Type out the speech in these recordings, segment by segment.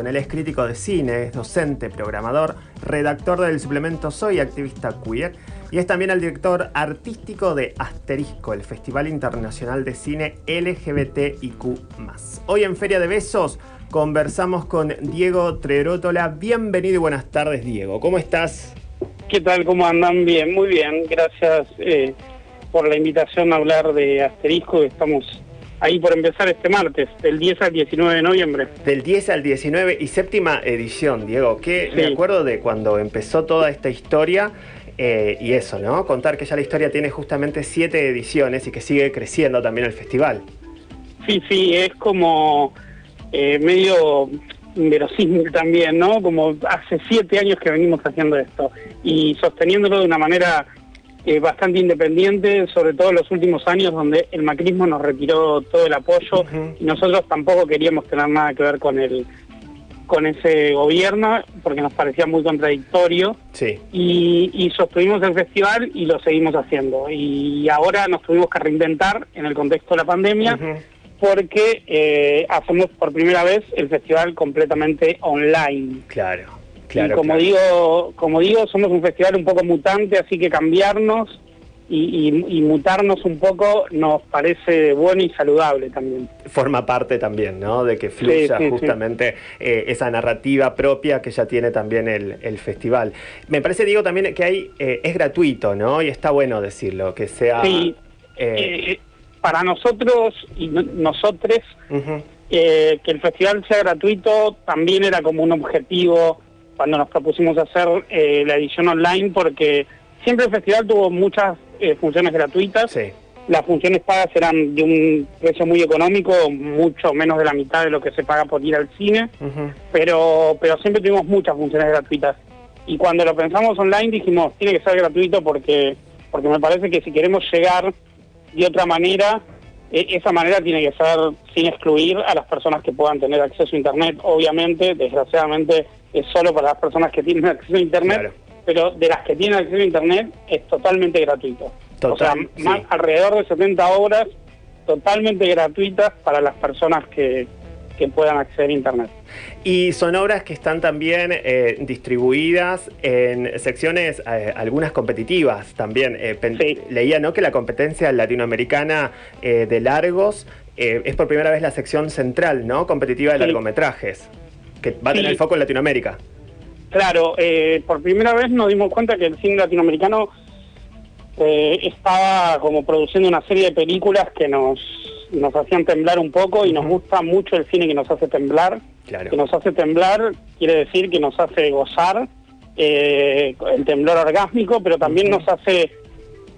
Él es crítico de cine, es docente, programador, redactor del suplemento Soy, activista queer, y es también el director artístico de Asterisco, el Festival Internacional de Cine LGBTIQ+. Hoy en Feria de Besos conversamos con Diego Trerótola. Bienvenido y buenas tardes, Diego. ¿Cómo estás? ¿Qué tal? ¿Cómo andan? Bien, muy bien. Gracias por la invitación a hablar de Asterisco. Estamos ahí por empezar este martes, del 10 al 19 de noviembre. Del 10 al 19 y séptima edición, Diego. Que sí. Me acuerdo de cuando empezó toda esta historia y eso, ¿no? Contar que ya la historia tiene justamente 7 ediciones y que sigue creciendo también el festival. Sí, es como medio inverosímil también, ¿no? Como hace 7 años que venimos haciendo esto y sosteniéndolo de una manera bastante independiente, sobre todo en los últimos años donde el macrismo nos retiró todo el apoyo y nosotros tampoco queríamos tener nada que ver con ese gobierno porque nos parecía muy contradictorio. Sí. Y sostuvimos el festival y lo seguimos haciendo y ahora nos tuvimos que reinventar en el contexto de la pandemia porque hacemos por primera vez el festival completamente online. Claro. Y como digo, somos un festival un poco mutante, así que cambiarnos y mutarnos un poco nos parece bueno y saludable también. Forma parte también, ¿no? De que fluya justamente esa narrativa propia que ya tiene también el festival. Me parece, Diego, también que es gratuito, ¿no? Y está bueno decirlo, que sea... Sí, para nosotros y nosotres, que el festival sea gratuito también era como un objetivo cuando nos propusimos hacer la edición online, porque siempre el festival tuvo muchas funciones gratuitas. Sí. Las funciones pagas eran de un precio muy económico, mucho menos de la mitad de lo que se paga por ir al cine, pero siempre tuvimos muchas funciones gratuitas. Y cuando lo pensamos online dijimos, tiene que ser gratuito porque me parece que si queremos llegar de otra manera, esa manera tiene que ser sin excluir a las personas que puedan tener acceso a Internet. Obviamente, desgraciadamente, es solo para las personas que tienen acceso a Internet, claro. Pero de las que tienen acceso a Internet es totalmente gratuito. Alrededor de 70 obras totalmente gratuitas para las personas que puedan acceder a Internet. Y son obras que están también distribuidas en secciones, algunas competitivas también. Sí. Leía, ¿no?, que la competencia latinoamericana de largos es por primera vez la sección central, ¿no?, competitiva de largometrajes, que va a tener foco en Latinoamérica. Claro, por primera vez nos dimos cuenta que el cine latinoamericano estaba como produciendo una serie de películas que nos hacían temblar un poco y nos gusta mucho el cine que nos hace temblar. Claro. Que nos hace temblar quiere decir que nos hace gozar el temblor orgásmico, pero también nos hace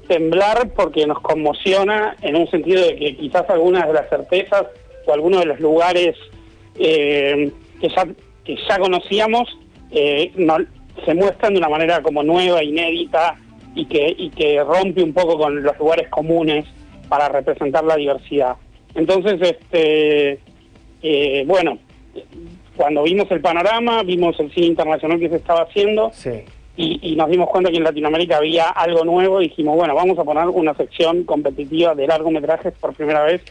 temblar porque nos conmociona en un sentido de que quizás algunas de las certezas o algunos de los lugares que ya conocíamos se muestran de una manera como nueva, inédita y que rompe un poco con los lugares comunes para representar la diversidad. Entonces, bueno, cuando vimos el panorama, vimos el cine internacional que se estaba haciendo, y nos dimos cuenta que en Latinoamérica había algo nuevo y dijimos, bueno, vamos a poner una sección competitiva de largometrajes por primera vez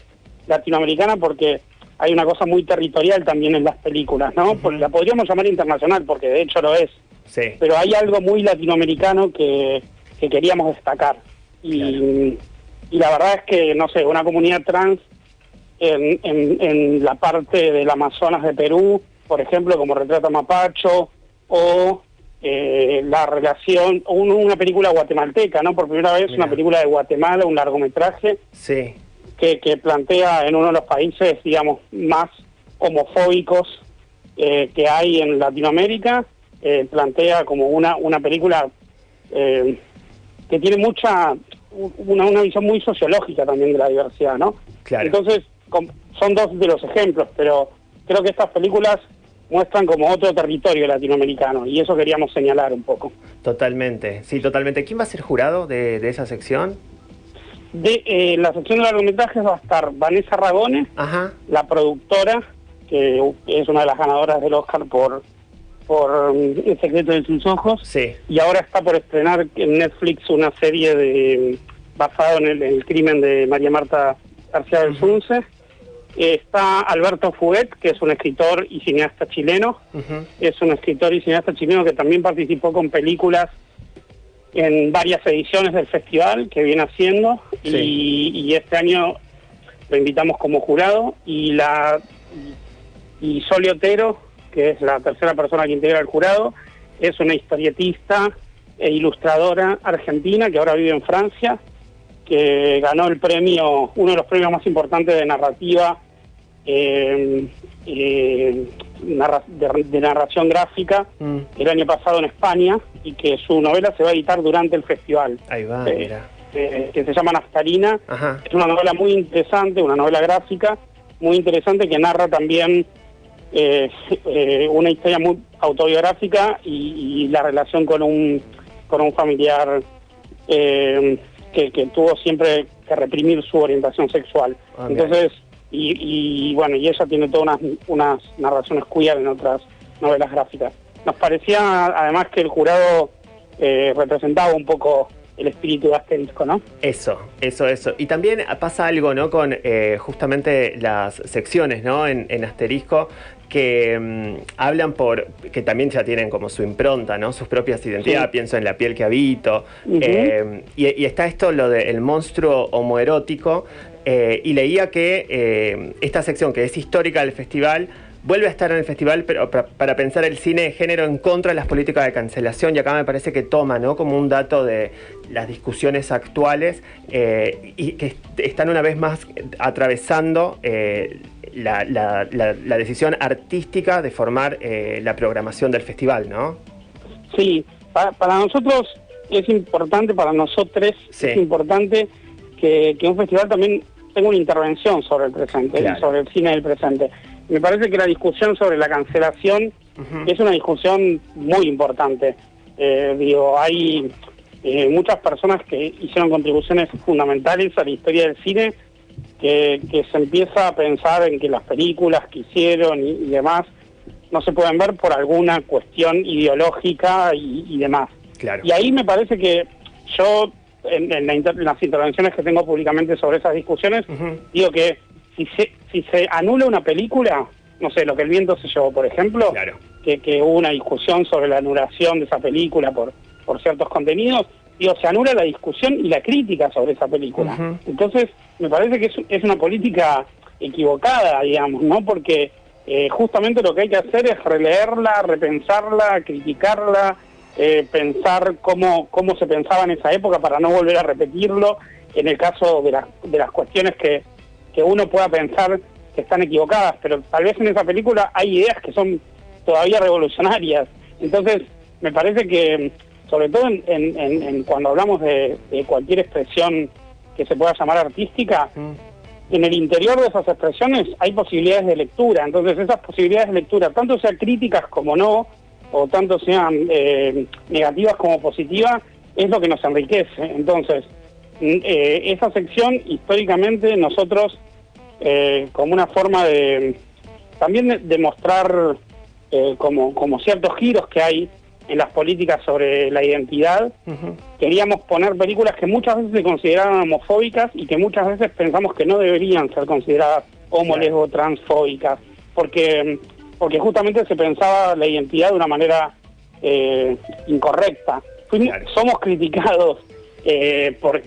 latinoamericana, porque hay una cosa muy territorial también en las películas, ¿no? Porque la podríamos llamar internacional, porque de hecho lo es. Sí. Pero hay algo muy latinoamericano que queríamos destacar. Y la verdad es que, no sé, una comunidad trans en la parte del Amazonas de Perú, por ejemplo, como retrata Mapacho, o la relación, o una película guatemalteca, ¿no? Por primera vez una película de Guatemala, un largometraje, que plantea en uno de los países, digamos, más homofóbicos que hay en Latinoamérica, plantea como una película que tiene una visión muy sociológica también de la diversidad, ¿no? Claro. Entonces, son dos de los ejemplos, pero creo que estas películas muestran como otro territorio latinoamericano, y eso queríamos señalar un poco. Totalmente, sí, totalmente. ¿Quién va a ser jurado de esa sección? De la sección de largometrajes va a estar Vanessa Ragone, la productora, que es una de las ganadoras del Oscar por El secreto de sus ojos, y ahora está por estrenar en Netflix una serie basada en el crimen de María Marta García del Sunce, Está Alberto Fuguet, que es un escritor y cineasta chileno. Es un escritor y cineasta chileno que también participó con películas en varias ediciones del festival que viene haciendo, y este año lo invitamos como jurado, y Sole Otero, que es la tercera persona que integra el jurado, es una historietista e ilustradora argentina que ahora vive en Francia, que ganó el premio, uno de los premios más importantes de narrativa, de narración gráfica el año pasado en España, y que su novela se va a editar durante el festival. Ahí va, mira. Que se llama Naftalina. Ajá. Es una novela muy interesante, una novela gráfica muy interesante que narra también una historia muy autobiográfica y la relación con un familiar que tuvo siempre que reprimir su orientación sexual. Entonces, y bueno, y ella tiene todas unas narraciones queer en otras novelas gráficas. Nos parecía además que el jurado representaba un poco el espíritu de Asterisco, ¿no? Eso. Y también pasa algo, ¿no? Con justamente las secciones, ¿no? En Asterisco, que hablan que también ya tienen como su impronta, ¿no? Sus propias identidades. Pienso en La piel que habito. Y está esto, lo del monstruo homoerótico. Y leía que esta sección, que es histórica del festival, vuelve a estar en el festival, pero para pensar el cine de género en contra de las políticas de cancelación, y acá me parece que toma, ¿no? Como un dato de las discusiones actuales, y que están una vez más atravesando la decisión artística de formar la programación del festival, ¿no? Sí, para nosotros es importante, para nosotros es importante que un festival también tenga una intervención sobre el presente, sobre el cine del presente. Me parece que la discusión sobre la cancelación es una discusión muy importante. Hay muchas personas que hicieron contribuciones fundamentales a la historia del cine, que se empieza a pensar en que las películas que hicieron y demás no se pueden ver por alguna cuestión ideológica y demás. Claro. Y ahí me parece que yo, en las intervenciones que tengo públicamente sobre esas discusiones, digo que si se anula una película, no sé, Lo que el viento se llevó, por ejemplo, que hubo una discusión sobre la anulación de esa película por ciertos contenidos, se anula la discusión y la crítica sobre esa película. Entonces, me parece que es una política equivocada, digamos, ¿no? Porque justamente lo que hay que hacer es releerla, repensarla, criticarla, pensar cómo se pensaba en esa época para no volver a repetirlo, en el caso de las cuestiones que uno pueda pensar que están equivocadas, pero tal vez en esa película hay ideas que son todavía revolucionarias. Entonces, me parece que, sobre todo en cuando hablamos de cualquier expresión que se pueda llamar artística, en el interior de esas expresiones hay posibilidades de lectura. Entonces, esas posibilidades de lectura, tanto sean críticas como no, o tanto sean negativas como positivas, es lo que nos enriquece. Entonces, esa sección, históricamente, nosotros, como una forma de también de mostrar como ciertos giros que hay en las políticas sobre la identidad, queríamos poner películas que muchas veces se consideraban homofóbicas y que muchas veces pensamos que no deberían ser consideradas homo, lesbo, transfóbicas, porque justamente se pensaba la identidad de una manera incorrecta. Somos criticados por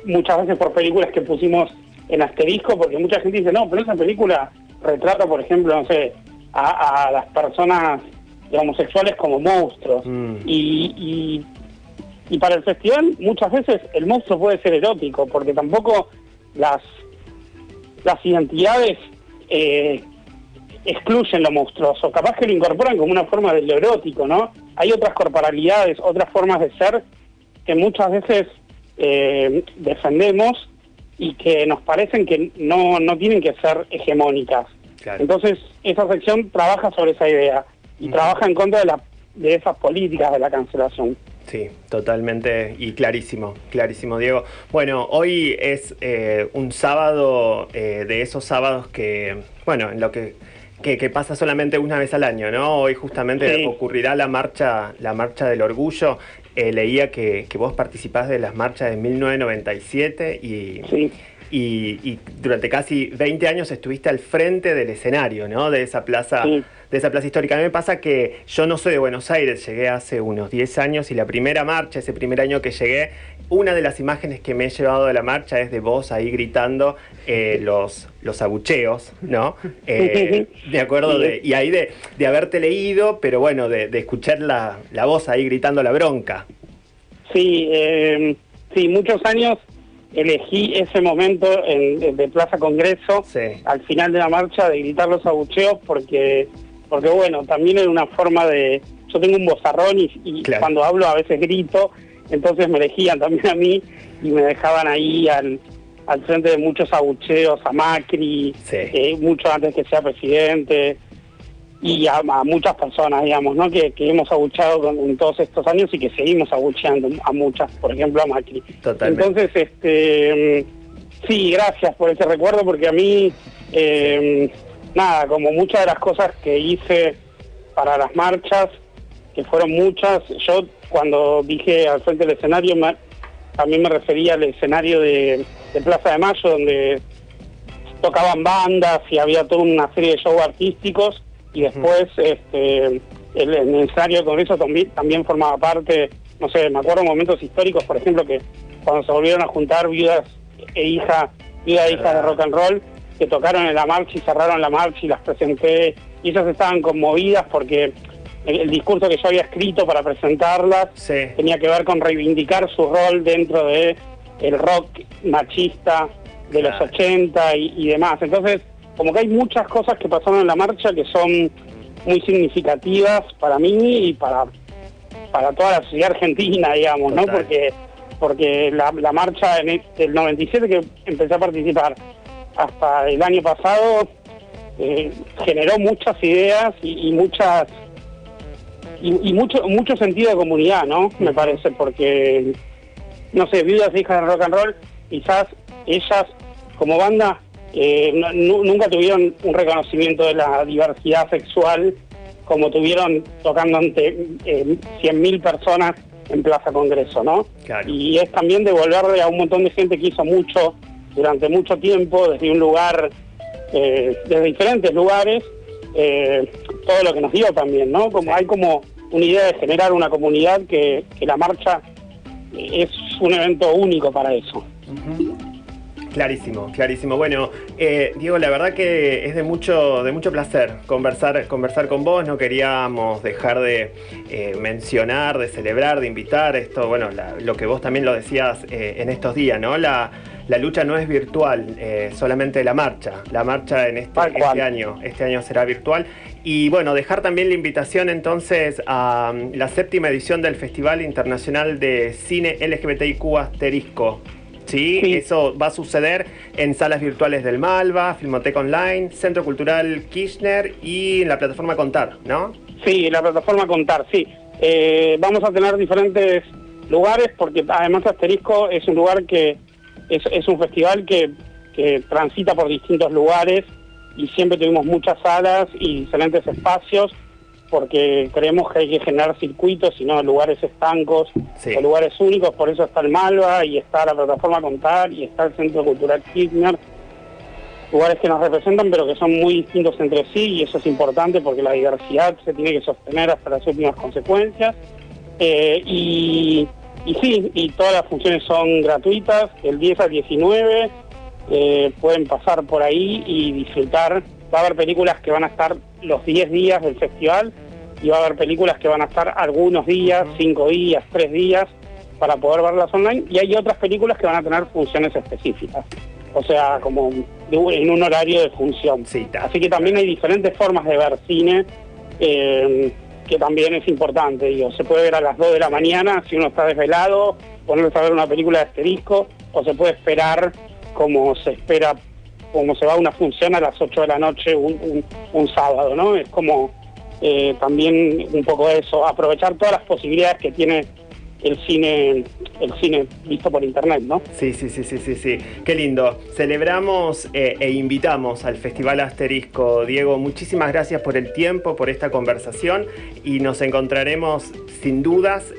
muchas veces por películas que pusimos en Asterisco, porque mucha gente dice, no, pero esa película retrata, por ejemplo, no sé, a las personas homosexuales como monstruos. Y para el festival muchas veces el monstruo puede ser erótico, porque tampoco las identidades excluyen lo monstruoso, capaz que lo incorporan como una forma de lo erótico, ¿no? Hay otras corporalidades, otras formas de ser que muchas veces defendemos y que nos parecen que no tienen que ser hegemónicas. Claro. Entonces, esa sección trabaja sobre esa idea y trabaja en contra de esas políticas de la cancelación. Sí, totalmente y clarísimo, Diego. Bueno, hoy es un sábado de esos sábados que, bueno, en lo que pasa solamente una vez al año, ¿no? Hoy justamente ocurrirá la marcha del orgullo. Leía que vos participás de las marchas de 1997 y y durante casi 20 años estuviste al frente del escenario, ¿no? De esa plaza, Sí. de esa plaza histórica. A mí me pasa que yo no soy de Buenos Aires, llegué hace unos 10 años y la primera marcha, ese primer año que llegué, una de las imágenes que me he llevado de la marcha es de vos ahí gritando los abucheos, ¿no? De acuerdo, y ahí de haberte leído, pero bueno, de escuchar la voz ahí gritando la bronca. Sí, sí, muchos años elegí ese momento de Plaza Congreso, Sí. al final de la marcha, de gritar los abucheos, porque bueno, también era una forma de... Yo tengo un vozarrón y Claro. cuando hablo a veces grito, entonces me elegían también a mí y me dejaban ahí al frente de muchos abucheos, a Macri, Sí. mucho antes que sea presidente, y a muchas personas, digamos, ¿no? Que hemos abucheado en todos estos años y que seguimos abucheando a muchas, por ejemplo a Macri. Totalmente. Entonces, sí, gracias por ese recuerdo, porque a mí, nada, como muchas de las cosas que hice para las marchas, que fueron muchas, yo cuando dije al frente del escenario, también me refería al escenario de Plaza de Mayo, donde tocaban bandas y había toda una serie de shows artísticos, y después el escenario de Congreso también formaba parte, no sé, me acuerdo momentos históricos, por ejemplo, que cuando se volvieron a juntar viuda e hija de rock and roll, que tocaron en la marcha y cerraron la marcha y las presenté, y ellas estaban conmovidas porque el discurso que yo había escrito para presentarlas Sí. tenía que ver con reivindicar su rol dentro de el rock machista de los 80 y demás. Entonces, como que hay muchas cosas que pasaron en la marcha que son muy significativas para mí y para toda la sociedad argentina, digamos, ¿no? Porque la marcha del 97 que empecé a participar hasta el año pasado generó muchas ideas y muchas y mucho sentido de comunidad, ¿no? Me parece, porque no sé, viudas e hijas de rock and roll, quizás ellas como banda nunca tuvieron un reconocimiento de la diversidad sexual como tuvieron tocando ante 100.000 personas en Plaza Congreso, ¿no? Claro. Y es también devolverle a un montón de gente que hizo mucho durante mucho tiempo desde un lugar, desde diferentes lugares, todo lo que nos dio también, ¿no? Como hay como una idea de generar una comunidad que la marcha es un evento único para eso. Clarísimo, clarísimo. Bueno, Diego, la verdad que es de mucho placer conversar con vos. No queríamos dejar de mencionar, de celebrar, de invitar esto, bueno, lo que vos también lo decías en estos días, ¿no? La lucha no es virtual, solamente la marcha. La marcha en este año será virtual. Y bueno, dejar también la invitación entonces a la 7ª edición del Festival Internacional de Cine LGBTIQ Asterisco. ¿Sí? Eso va a suceder en salas virtuales del Malva, Filmoteca Online, Centro Cultural Kirchner y en la plataforma Contar, ¿no? Sí, la plataforma Contar, sí. Vamos a tener diferentes lugares porque además Asterisco es un lugar que es un festival que transita por distintos lugares y siempre tuvimos muchas salas y excelentes espacios porque creemos que hay que generar circuitos y no lugares estancos o lugares únicos. Por eso está el Malva y está la plataforma Contar y está el Centro Cultural Kirchner, lugares que nos representan pero que son muy distintos entre sí, y eso es importante porque la diversidad se tiene que sostener hasta las últimas consecuencias. Y todas las funciones son gratuitas, del 10 al 19, pueden pasar por ahí y disfrutar. Va a haber películas que van a estar los 10 días del festival y va a haber películas que van a estar algunos días, 5 días, 3 días, para poder verlas online, y hay otras películas que van a tener funciones específicas, o sea, como en un horario de función. Así que también hay diferentes formas de ver cine, que también es importante. Digo, se puede ver a las 2 de la mañana si uno está desvelado, ponerse a ver una película de Asterisco, o se puede esperar como se va a una función a las 8 de la noche un sábado, ¿no? Es como también un poco eso, aprovechar todas las posibilidades que tiene el cine visto por internet, ¿no? Sí. Qué lindo. Celebramos e invitamos al Festival Asterisco. Diego, muchísimas gracias por el tiempo, por esta conversación, y nos encontraremos sin dudas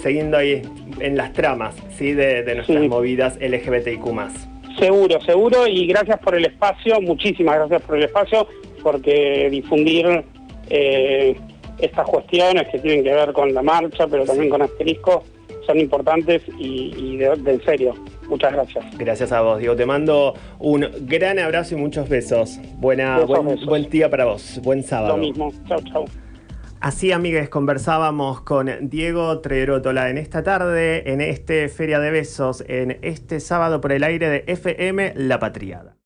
siguiendo ahí en las tramas, ¿sí? de nuestras movidas LGBTIQ+. Seguro, seguro, y gracias por el espacio, muchísimas gracias por el espacio, porque difundir estas cuestiones que tienen que ver con la marcha, pero también con Asterisco, son importantes y de en serio. Muchas gracias. Gracias a vos, Diego. Te mando un gran abrazo y muchos besos. Besos. Buen día para vos. Buen sábado. Lo mismo. Chau, chau. Así, amigues, conversábamos con Diego Trerotola en esta tarde, en este Feria de Besos, en este sábado por el aire de FM La Patriada.